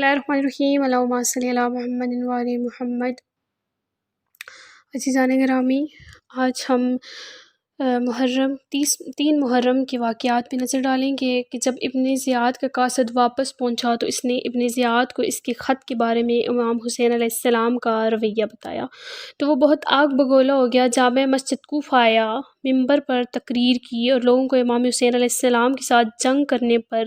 اللہ الرحمن الرحیم، اللہم صلی علی محمد و آل محمد۔ عزیزان گرامی، آج ہم تین محرم کے واقعات پہ نظر ڈالیں گے کہ جب ابن زیاد کا قاصد واپس پہنچا تو اس نے ابن زیاد کو اس کے خط کے بارے میں امام حسین علیہ السلام کا رویہ بتایا تو وہ بہت آگ بگولا ہو گیا۔ جامع مسجد کوفہ آیا، ممبر پر تقریر کی اور لوگوں کو امام حسین علیہ السلام کے ساتھ جنگ کرنے پر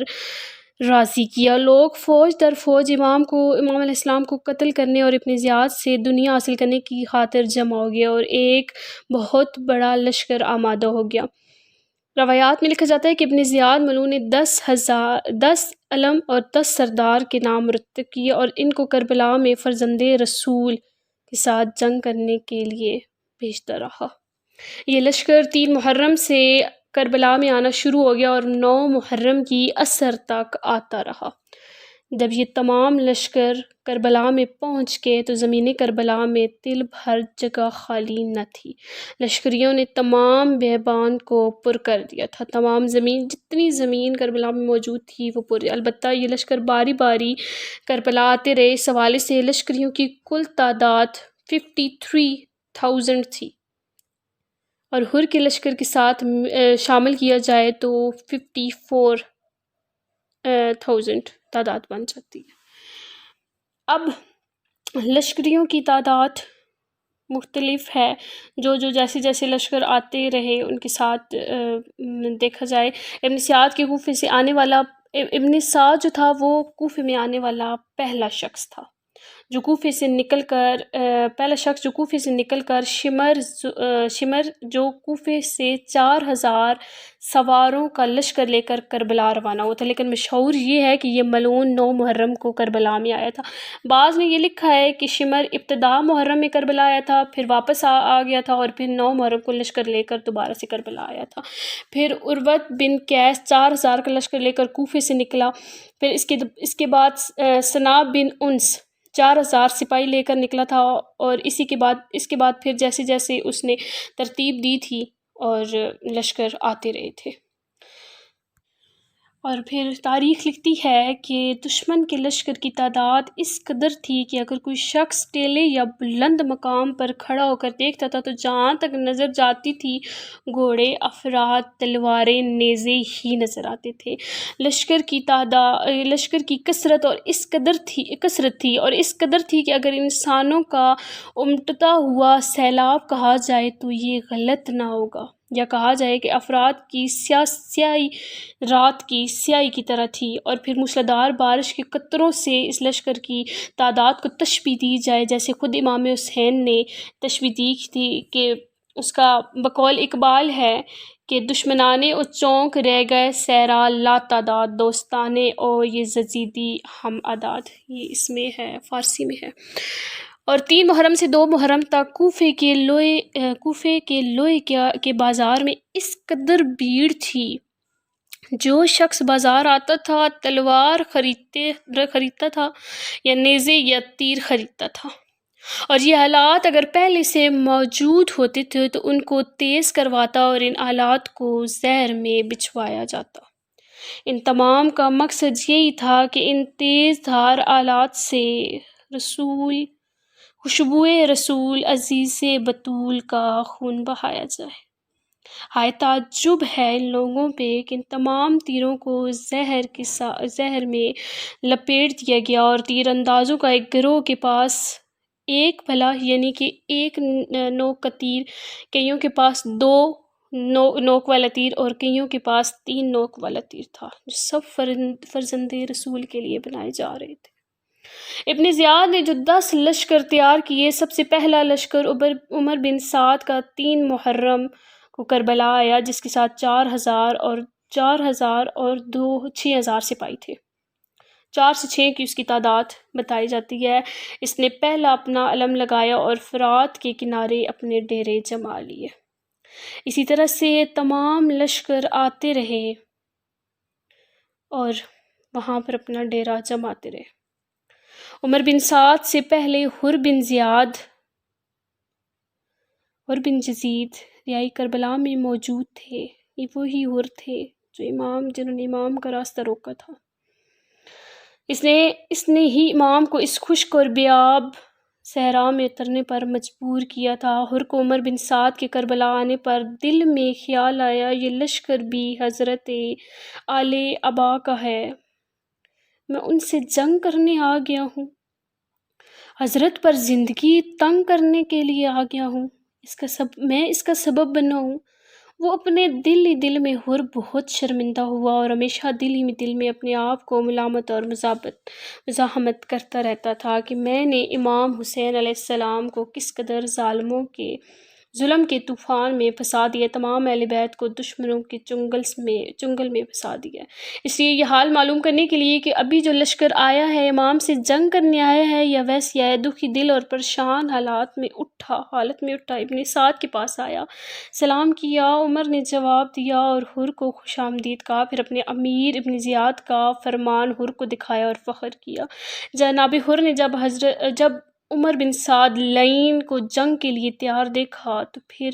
راضی کیا۔ لوگ فوج در فوج امام علیہ السلام کو قتل کرنے اور ابن زیاد سے دنیا حاصل کرنے کی خاطر جمع ہو گئے اور ایک بہت بڑا لشکر آمادہ ہو گیا۔ روایات میں لکھا جاتا ہے کہ ابن زیاد ملعون نے 10 علم اور 10 سردار کے نام مرتب کیے اور ان کو کربلا میں فرزند رسول کے ساتھ جنگ کرنے کے لیے بھیجتا رہا۔ یہ لشکر 3 محرم سے کربلا میں آنا شروع ہو گیا اور 9 محرم کی عصر تک آتا رہا۔ جب یہ تمام لشکر کربلا میں پہنچ گئے تو زمین کربلا میں تل بھر جگہ خالی نہ تھی۔ لشکریوں نے تمام بیابان کو پر کر دیا تھا، تمام جتنی زمین کربلا میں موجود تھی وہ پر۔ البتہ یہ لشکر باری باری کربلا آتے رہے۔ اس حوالے سے لشکریوں کی کل تعداد 53,000 تھی اور ہر کے لشکر کے ساتھ شامل کیا جائے تو 54,000 تعداد بن جاتی ہے۔ اب لشکریوں کی تعداد مختلف ہے، جو جیسے جیسے لشکر آتے رہے ان کے ساتھ دیکھا جائے۔ ابن سعد کے کوفے سے آنے والا ابن سعد جو تھا وہ کوفے میں آنے والا پہلا شخص تھا جو کوفے سے نکل کر شمر جو کوفے سے 4,000 سواروں کا لشکر لے کر کربلا روانہ ہوا تھا، لیکن مشہور یہ ہے کہ یہ ملعون 9 محرم کو کربلا میں آیا تھا۔ بعض نے یہ لکھا ہے کہ شمر ابتدا محرم میں کربلا آیا تھا، پھر واپس آ گیا تھا اور پھر 9 محرم کو لشکر لے کر دوبارہ سے کربلا آیا تھا۔ پھر عروت بن قیس 4,000 کا لشکر لے کر کوفے سے نکلا۔ پھر اس کے بعد سناب بن انس 4,000 سپاہی لے کر نکلا تھا اور اس کے بعد پھر جیسے جیسے اس نے ترتیب دی تھی اور لشکر آتے رہے تھے۔ اور پھر تاریخ لکھتی ہے کہ دشمن کے لشکر کی تعداد اس قدر تھی کہ اگر کوئی شخص ٹیلے یا بلند مقام پر کھڑا ہو کر دیکھتا تھا تو جہاں تک نظر جاتی تھی گھوڑے، افراد، تلواریں، نیزے ہی نظر آتے تھے۔ لشکر کی کثرت اس قدر تھی کہ اگر انسانوں کا امٹتا ہوا سیلاب کہا جائے تو یہ غلط نہ ہوگا، یا کہا جائے کہ افراد کی سیاہی رات کی سیاہی کی طرح تھی۔ اور پھر موسلادھار بارش کے قطروں سے اس لشکر کی تعداد کو تشبیہ دی جائے، جیسے خود امام حسین نے تشبیہ دی تھی کہ اس کا بقول اقبال ہے کہ دشمنانے او چونک رہ گئے سیرا لا تعداد، دوستانے او یہ ززیدی ہم عداد۔ یہ اس میں ہے، فارسی میں ہے۔ اور 3 محرم سے 2 محرم تک کوفے کے لوہے کے بازار میں اس قدر بھیڑ تھی، جو شخص بازار آتا تھا تلوار خریدتا تھا یا نیزے یا تیر خریدتا تھا، اور یہ آلات اگر پہلے سے موجود ہوتے تھے تو ان کو تیز کرواتا اور ان آلات کو زہر میں بچھوایا جاتا۔ ان تمام کا مقصد یہی تھا کہ ان تیز دھار آلات سے خوشبوئے رسول عزیز بطول کا خون بہایا جائے۔ ہائے تعجب ہے ان لوگوں پہ کہ ان تمام تیروں کو زہر میں لپیٹ دیا گیا، اور تیر اندازوں کا ایک گروہ کے پاس ایک بھلا یعنی کہ ایک نوک کا تیر، کئیوں کے پاس 2 نوک والا تیر اور کئیوں کے پاس 3 نوک والا تیر تھا، جو سب فرزند رسول کے لیے بنائے جا رہے تھے۔ ابن زیاد نے جو 10 لشکر تیار کیے، سب سے پہلا لشکر عمر بن سعد کا 3 محرم کو کربلا آیا، جس کے ساتھ 4,000 اور 6,000 سپاہی تھے۔ 4 سے 6 کی اس کی تعداد بتائی جاتی ہے۔ اس نے پہلا اپنا علم لگایا اور فرات کے کنارے اپنے ڈیرے جما لیے۔ اسی طرح سے تمام لشکر آتے رہے اور وہاں پر اپنا ڈیرا جماتے رہے۔ عمر بن سعد سے پہلے حر بن یزید ریائی کربلا میں موجود تھے۔ یہ وہی حر تھے جنہوں نے امام کا راستہ روکا تھا۔ اس نے ہی امام کو اس خشک اور بیاب صحرا میں اترنے پر مجبور کیا تھا۔ حر کو عمر بن سعد کے کربلا آنے پر دل میں خیال آیا یہ لشکر بھی حضرت آل ابا کا ہے، میں ان سے جنگ کرنے آ گیا ہوں، حضرت پر زندگی تنگ کرنے کے لیے آ گیا ہوں، میں اس کا سبب بنا ہوں۔ وہ اپنے دل ہی دل میں حر بہت شرمندہ ہوا اور ہمیشہ دل ہی دل میں اپنے آپ کو ملامت اور مزاحمت کرتا رہتا تھا کہ میں نے امام حسین علیہ السلام کو کس قدر ظالموں کے ظلم کے طوفان میں پھنسا دیا، تمام اہل بیت کو دشمنوں کے چنگل میں پھنسا دیا۔ اس لیے یہ حال معلوم کرنے کے لیے کہ ابھی جو لشکر آیا ہے امام سے جنگ کرنے آیا ہے یا ویسے آیا، دکھی دل اور پریشان حالت میں اٹھا ابن سعد کے پاس آیا، سلام کیا۔ عمر نے جواب دیا اور حر کو خوش آمدید کہا، پھر اپنے امیر ابن زیاد کا فرمان حر کو دکھایا اور فخر کیا۔ جناب حر نے جب عمر بن سعد لعین کو جنگ کے لیے تیار دیکھا تو پھر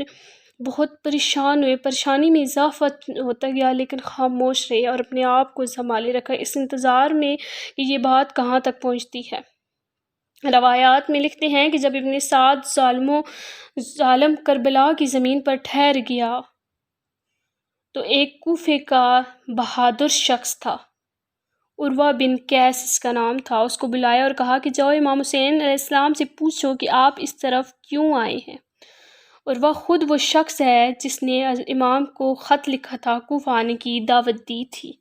بہت پریشان ہوئے، پریشانی میں اضافہ ہوتا گیا لیکن خاموش رہے اور اپنے آپ کو سنبھالے رکھا، اس انتظار میں کہ یہ بات کہاں تک پہنچتی ہے۔ روایات میں لکھتے ہیں کہ جب ابن سعد ظالم کربلا کی زمین پر ٹھہر گیا تو ایک کوفے کا بہادر شخص تھا، عروہ بن قیس اس کا نام تھا، اس کو بلایا اور کہا کہ جاؤ امام حسین علیہ السلام سے پوچھو کہ آپ اس طرف کیوں آئے ہیں۔ عروہ خود وہ شخص ہے جس نے امام کو خط لکھا تھا، کوفہ آنے کی دعوت دی تھی۔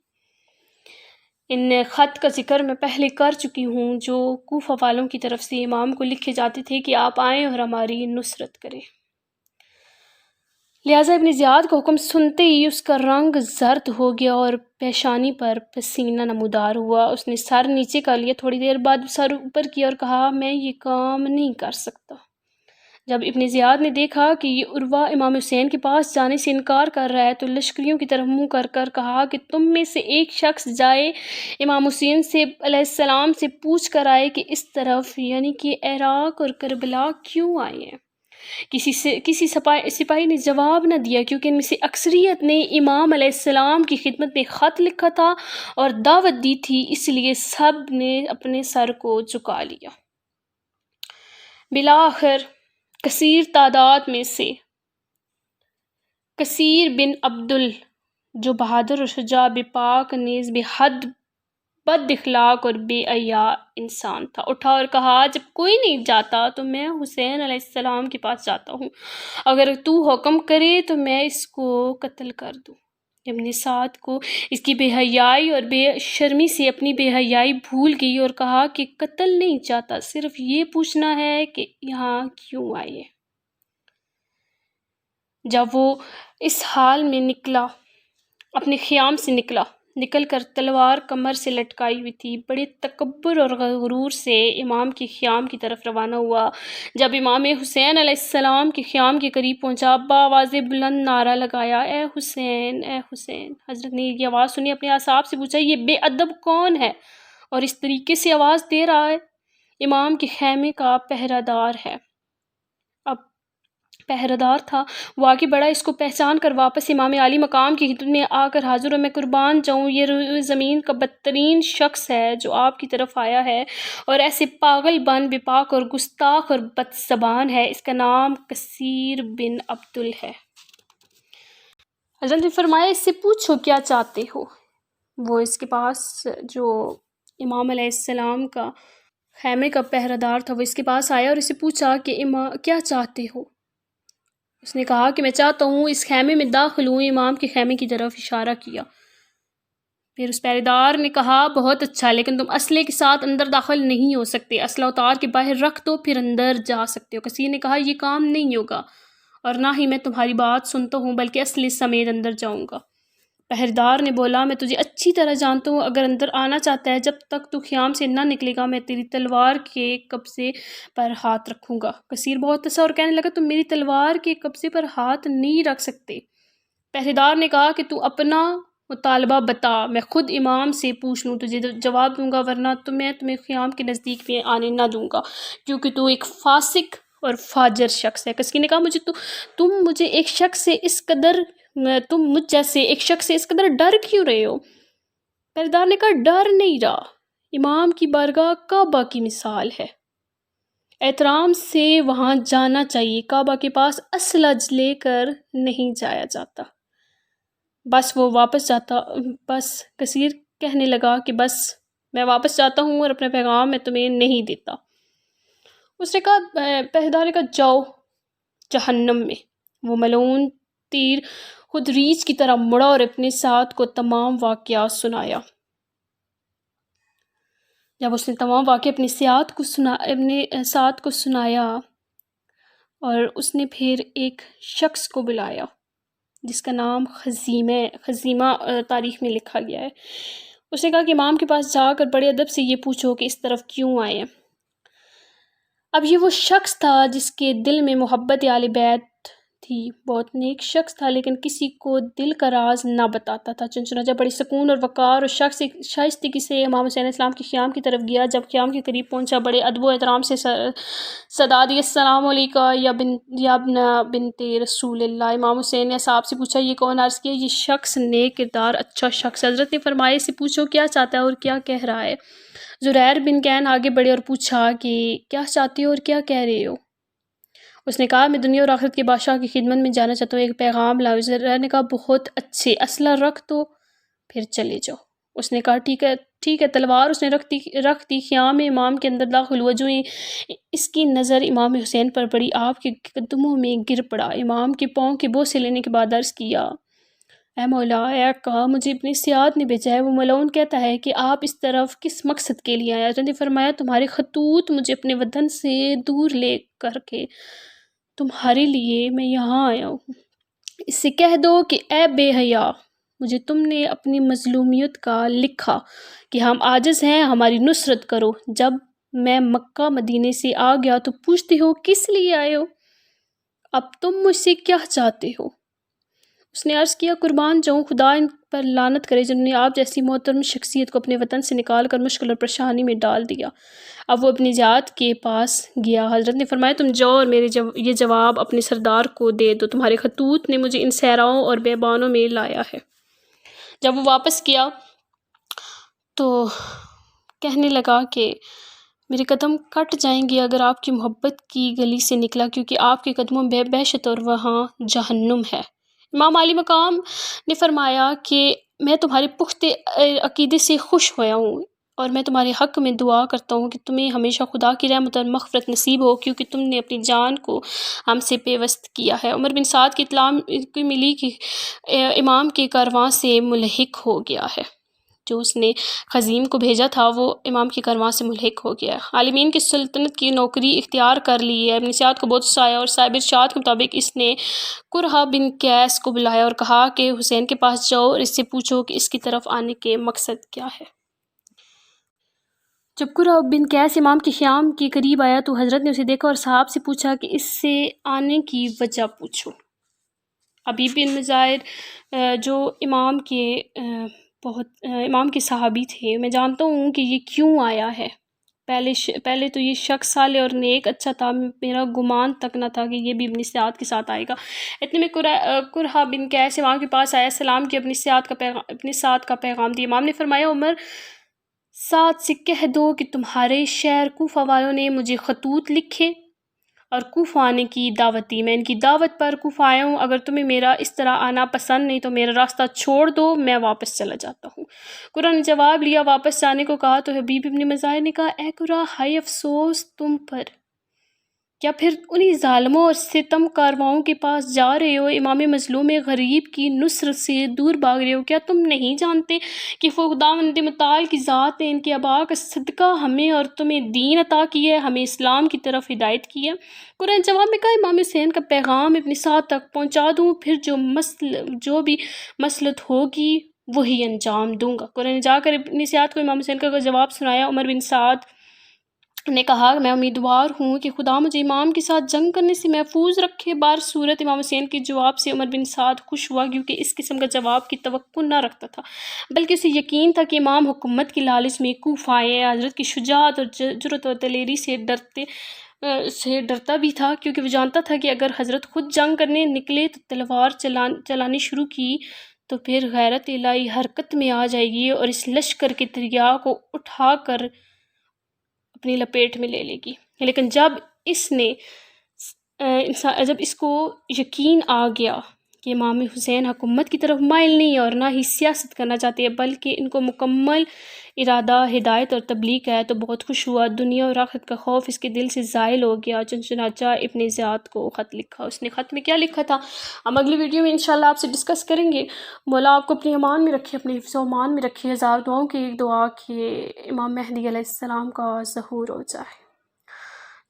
ان خط کا ذکر میں پہلے کر چکی ہوں جو کوفہ والوں کی طرف سے امام کو لکھے جاتے تھے کہ آپ آئیں اور ہماری نصرت کریں۔ لہٰذا ابن زیاد کا حکم سنتے ہی اس کا رنگ زرد ہو گیا اور پیشانی پر پسینہ نمودار ہوا۔ اس نے سر نیچے کر لیا، تھوڑی دیر بعد سر اوپر کیا اور کہا میں یہ کام نہیں کر سکتا۔ جب ابن زیاد نے دیکھا کہ یہ عروہ امام حسین کے پاس جانے سے انکار کر رہا ہے تو لشکریوں کی طرف منہ کر کہا کہ تم میں سے ایک شخص جائے امام حسین علیہ السلام سے پوچھ کر آئے کہ اس طرف یعنی کہ عراق اور کربلا کیوں آئے ہیں۔ کسی سپاہی نے جواب نہ دیا کیونکہ ان میں سے اکثریت نے امام علیہ السلام کی خدمت میں خط لکھا تھا اور دعوت دی تھی، اس لیے سب نے اپنے سر کو جھکا لیا۔ بالآخر کثیر تعداد میں سے کثیر بن عبدل جو بہادر اور شجاع، بے پاک نیز بے حد بد اخلاق اور بے حیا انسان تھا، اٹھا اور کہا جب کوئی نہیں جاتا تو میں حسین علیہ السلام کے پاس جاتا ہوں، اگر تو حکم کرے تو میں اس کو قتل کر دوں۔ ابن سعد کو اس کی بے حیائی اور بے شرمی سے اپنی بے حیائی بھول گئی اور کہا کہ قتل نہیں چاہتا، صرف یہ پوچھنا ہے کہ یہاں کیوں آئے۔ جب وہ اس حال میں نکلا، اپنے خیام سے نکل کر تلوار کمر سے لٹکائی ہوئی تھی، بڑے تکبر اور غرور سے امام کے خیام کی طرف روانہ ہوا۔ جب امام حسین علیہ السلام کے خیام کے قریب پہنچا، بآواز بلند نعرہ لگایا، اے حسین اے حسین۔ حضرت نے یہ آواز سنی، اپنے اصحاب سے پوچھا یہ بے ادب کون ہے اور اس طریقے سے آواز دے رہا ہے؟ امام کے خیمے کا پہرہ دار ہے۔ اب پہرہ دار تھا، وہ آگے بڑھا، اس کو پہچان کر واپس امام عالی مقام کی خدمت میں آ کر حاضر ہوا، میں قربان جاؤں یہ روئے زمین کا بدترین شخص ہے جو آپ کی طرف آیا ہے اور ایسے پاگل بن بے پاک اور گستاخ اور بد زبان ہے، اس کا نام کثیر بن عبدل ہے۔ حضرت نے فرمایا اس سے پوچھو کیا چاہتے ہو۔ وہ اس کے پاس جو امام علیہ السلام کا خیمے کا پہرہ دار تھا وہ اس کے پاس آیا اور اسے پوچھا کہ کیا چاہتے ہو؟ اس نے کہا کہ میں چاہتا ہوں اس خیمے میں داخل ہوں۔ امام کے خیمے کی طرف اشارہ کیا۔ پھر اس پہرے دار نے کہا بہت اچھا، لیکن تم اسلحے کے ساتھ اندر داخل نہیں ہو سکتے، اسلحہ اتار کے باہر رکھ دو پھر اندر جا سکتے ہو۔ کثیر نے کہا یہ کام نہیں ہوگا اور نہ ہی میں تمہاری بات سنتا ہوں بلکہ اسلحے سمیت اندر جاؤں گا۔ پہرےدار نے بولا میں تجھے اچھی طرح جانتا ہوں، اگر اندر آنا چاہتا ہے جب تک تو خیام سے نہ نکلے گا میں تیری تلوار کے قبضے پر ہاتھ رکھوں گا۔ کثیر بہت ہنسا اور کہنے لگا تم میری تلوار کے قبضے پر ہاتھ نہیں رکھ سکتے۔ پہرےدار نے کہا کہ تو اپنا مطالبہ بتا، میں خود امام سے پوچھ لوں تجھے جواب دوں گا، ورنہ میں تمہیں خیام کے نزدیک بھی آنے نہ دوں گا کیونکہ تو ایک فاسق اور فاجر شخص ہے۔ کثیر نے کہا تم مجھ جیسے ایک شخص سے اس قدر ڈر کیوں رہے ہو؟ پہرےدار نے کہا ڈر نہیں رہا، امام کی بارگاہ کعبہ کی مثال ہے، احترام سے وہاں جانا چاہیے، کعبہ کے پاس اسلحہ لے کر نہیں جایا جاتا۔ بس وہ واپس جاتا، بس کثیر کہنے لگا کہ بس میں واپس جاتا ہوں اور اپنا پیغام میں تمہیں نہیں دیتا۔ اس نے کہا، پہریدار نے کہا جاؤ جہنم میں۔ وہ ملعون تیر خود ریچھ کی طرح مڑا اور اپنے ساتھ کو تمام واقعات سنایا۔ جب اس نے تمام واقعے اپنے ساتھ کو سنایا اور اس نے پھر ایک شخص کو بلایا جس کا نام خزیمہ تاریخ میں لکھا گیا ہے۔ اس نے کہا کہ امام کے پاس جا کر بڑے ادب سے یہ پوچھو کہ اس طرف کیوں آئے ہیں۔ اب یہ وہ شخص تھا جس کے دل میں محبت اہل بیت تھی، بہت نیک شخص تھا لیکن کسی کو دل کا راز نہ بتاتا تھا۔ چنانچہ بڑی سکون اور وقار اور شائستگی سے امام حسین علیہ السلام کے خیام کی طرف گیا۔ جب خیام کے قریب پہنچا، بڑے ادب و احترام سے صدا دی، السلام علیکہ یا ابن بنت رسول اللہ۔ امام حسین نے صاحب سے پوچھا یہ کون؟ عرض کیا یہ شخص نیک کردار اچھا شخص۔ حضرت نے فرمایا اسے پوچھو کیا چاہتا ہے اور کیا کہہ رہا ہے۔ زریر بن کین آگے بڑھے اور پوچھا کہ کیا چاہتے ہو اور کیا کہہ رہے ہو؟ اس نے کہا میں دنیا اور آخرت کے بادشاہ کی خدمت میں جانا چاہتا ہوں، ایک پیغام لاؤ۔ زریر نے کہا بہت اچھے، اسلحہ رکھ دو پھر چلے جاؤ۔ اس نے کہا ٹھیک ہے۔ تلوار اس نے رکھ دی، خیام میں امام کے اندر داخل ہوا۔ جو اس کی نظر امام حسین پر پڑی، آپ کے قدموں میں گر پڑا، امام کے پاؤں کے بوسے لینے کے بعد عرض کیا اے مولا، اے آقا، مجھے اپنی سیاد نے بھیجا ہے۔ وہ ملعون کہتا ہے کہ آپ اس طرف کس مقصد کے لیے آئے؟ حضرت نے فرمایا تمہارے خطوط مجھے اپنے وطن سے دور لے کر کے تمہارے لیے میں یہاں آیا ہوں۔ اس سے کہہ دو کہ اے بے حیا، مجھے تم نے اپنی مظلومیت کا لکھا کہ ہم عاجز ہیں، ہماری نصرت کرو۔ جب میں مکہ مدینے سے آ گیا تو پوچھتے ہو کس لیے آئے ہو؟ اب تم مجھ سے کیا چاہتے ہو؟ اس نے عرض کیا قربان جاؤں، خدا ان پر لعنت کرے جنہوں نے آپ جیسی محترم شخصیت کو اپنے وطن سے نکال کر مشکل اور پریشانی میں ڈال دیا۔ اب وہ اپنی ذات کے پاس گیا۔ حضرت نے فرمایا تم جاؤ اور میرے یہ جواب اپنے سردار کو دے دو، تمہارے خطوط نے مجھے ان صحراؤں اور بیابانوں میں لایا ہے۔ جب وہ واپس کیا تو کہنے لگا کہ میرے قدم کٹ جائیں گے اگر آپ کی محبت کی گلی سے نکلا، کیونکہ آپ کے قدموں میں بہشت اور وہاں جہنم ہے۔ امام عالی مقام نے فرمایا کہ میں تمہارے پختہ عقیدے سے خوش ہوا ہوں اور میں تمہارے حق میں دعا کرتا ہوں کہ تمہیں ہمیشہ خدا کی رحمت اور مغفرت نصیب ہو، کیونکہ تم نے اپنی جان کو ہم سے پیوست کیا ہے۔ عمر بن سعد کی اطلاع ملی کہ امام کے کارواں سے ملحق ہو گیا ہے، جو اس نے خزیم کو بھیجا تھا وہ امام کی کارواں سے ملحق ہو گیا ہے۔ عالمین کی سلطنت کی نوکری اختیار کر لی ہے۔ ابن سعد کو بہت غصہ آیا اور صاحب ارشاد کے مطابق اس نے قرہ بن قیس کو بلایا اور کہا کہ حسین کے پاس جاؤ اور اس سے پوچھو کہ اس کی طرف آنے کے مقصد کیا ہے۔ جب قرہ بن قیس امام کے خیام کے قریب آیا تو حضرت نے اسے دیکھا اور صاحب سے پوچھا کہ اس سے آنے کی وجہ پوچھو۔ ابی بن مظاہر جو امام کے صحابی تھے، میں جانتا ہوں کہ یہ کیوں آیا ہے۔ پہلے تو یہ شخص صالح اور نیک اچھا تھا، میرا گمان تک نہ تھا کہ یہ بھی اپنی سیاد کے ساتھ آئے گا۔ اتنے میں قرہ بن قیس امام کے پاس آیا، سلام کیا، اپنے ساتھ کا پیغام دیا۔ امام نے فرمایا عمر سعد سے کہہ دو کہ تمہارے شہر کوفہ والوں نے مجھے خطوط لکھے اور کوفہ آنے کی دعوت دی، میں ان کی دعوت پر کوفہ آیا ہوں۔ اگر تمہیں میرا اس طرح آنا پسند نہیں تو میرا راستہ چھوڑ دو، میں واپس چلا جاتا ہوں۔ قرہ نے جواب لیا، واپس جانے کو کہا تو حبیب ابن مظاہر نے کہا اے قرہ، ہائے افسوس تم پر، کیا پھر انہی ظالموں اور ستم کارواؤں کے پاس جا رہے ہو؟ امام مظلوم غریب کی نصرت سے دور بھاگ رہے ہو؟ کیا تم نہیں جانتے کہ خداوند متعال کی ذات نے ان کے آباء کا صدقہ ہمیں اور تمہیں دین عطا کی ہے، ہمیں اسلام کی طرف ہدایت کی ہے؟ قرآن جواب میں کہا امام حسین کا پیغام اپنے ساتھ تک پہنچا دوں، پھر جو بھی مصلحت ہوگی وہی انجام دوں گا۔ قرآن نے جا کر اپنی سیاد کو امام حسین کا جواب سنایا۔ عمر بن سعد نے کہا میں امیدوار ہوں کہ خدا مجھے امام کے ساتھ جنگ کرنے سے محفوظ رکھے۔ بار صورت امام حسین کے جواب سے عمر بن سعد خوش ہوا، کیونکہ اس قسم کا جواب کی توقع نہ رکھتا تھا، بلکہ اسے یقین تھا کہ امام حکومت کی لالچ میں کوفہ آئے ہیں۔ حضرت کی شجاعت اور جرأت اور دلیری سے ڈرتا بھی تھا، کیونکہ وہ جانتا تھا کہ اگر حضرت خود جنگ کرنے نکلے تو تلوار چلانی شروع کی تو پھر غیرت الہی حرکت میں آ جائے گی اور اس لشکر کے دریا کو اٹھا کر اپنی لپیٹ میں لے لے گی۔ لیکن جب اس کو یقین آ گیا کہ امام حسین حکومت کی طرف مائل نہیں ہے اور نہ ہی سیاست کرنا چاہتے ہیں بلکہ ان کو مکمل ارادہ ہدایت اور تبلیغ ہے، تو بہت خوش ہوا، دنیا اور آخرت کا خوف اس کے دل سے زائل ہو گیا۔ چنانچہ ابن زیاد کو خط لکھا۔ اس نے خط میں کیا لکھا تھا ہم اگلی ویڈیو میں انشاءاللہ آپ سے ڈسکس کریں گے۔ مولا آپ کو اپنی امان میں رکھے، اپنے حفظ و امان میں رکھے۔ ہزار دعاؤں کی ایک دعا کہ امام مہدی علیہ السلام کا ظہور ہو جائے،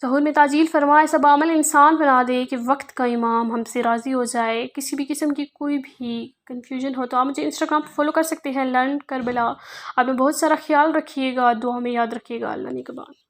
ظہور میں تعجیل فرمائے، سب عمل انسان بنا دے کہ وقت کا امام ہم سے راضی ہو جائے۔ کسی بھی قسم کی کوئی بھی کنفیوژن ہو تو آپ مجھے انسٹاگرام پہ فالو کر سکتے ہیں، لرن کربلا۔ آپ نے بہت سارا خیال رکھیے گا، دعا میں یاد رکھیے گا۔ اللہ نگہبان۔